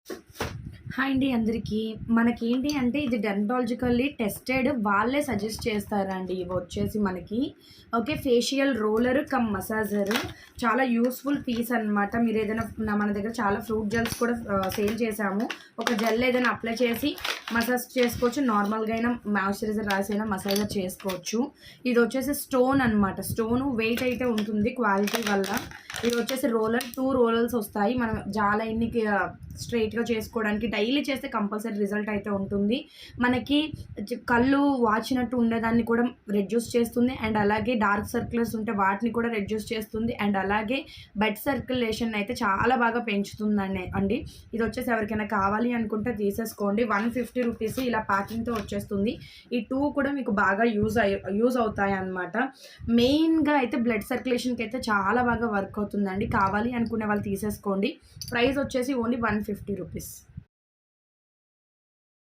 Hi అండి అందరికీ. మనకేంటి అంటే ఇది డెర్మటాలజికల్లీ టెస్టెడ్ వాళ్ళే సజెస్ట్ చేస్తారండి. ఇవి వచ్చేసి మనకి okay. Facial roller come massager చాలా యూస్‌ఫుల్ పీస్ అనమాట. మీరు ఏదైనా మన దగ్గర చాలా ఫ్రూట్ జెల్స్ కూడా సేల్ చేసాము. ఒక జెల్ ఏదైనా అప్లై చేసి మసాజ్ చేసుకోవచ్చు. నార్మల్‌గా అయినా మాయిశ్చరైజర్ రాసైనా మసాజర్ చేసుకోవచ్చు. ఇది వచ్చేసి స్టోన్ అనమాట. స్టోను వెయిట్ అయితే ఉంటుంది క్వాలిటీ వల్ల. ఇది వచ్చేసి రోలర్ 2 రోలర్స్ వస్తాయి. మనం జాలైన్‌కి స్ట్రెయిట్‌గా చేసుకోవడానికి డైలీ చేస్తే కంపల్సరీ రిజల్ట్ అయితే ఉంటుంది. మనకి కళ్ళు వాచినట్టు ఉండేదాన్ని కూడా రెడ్యూస్ చేస్తుంది. అండ్ అలాగే డార్క్ సర్కిల్స్ ఉంటే వాటిని కూడా రెడ్యూస్ చేస్తుంది. అండ్ అలాగే బ్లడ్ సర్క్యులేషన్ అయితే చాలా బాగా పెంచుతుందండి అండి. ఇది వచ్చేసి ఎవరికైనా కావాలి అనుకుంటే తీసేసుకోండి. 150 రూపీస్ ఇలా ప్యాకింగ్‌తో వచ్చేస్తుంది. ఈ 2 కూడా మీకు బాగా యూజ్ అవుతాయన్నమాట. మెయిన్‌గా అయితే బ్లడ్ సర్క్యులేషన్‌కి అయితే చాలా బాగా వర్క్ అవుతుందండి. కావాలి అనుకునే వాళ్ళు తీసేసుకోండి. ప్రైస్ వచ్చేసి ఓన్లీ 150 రూపీస్.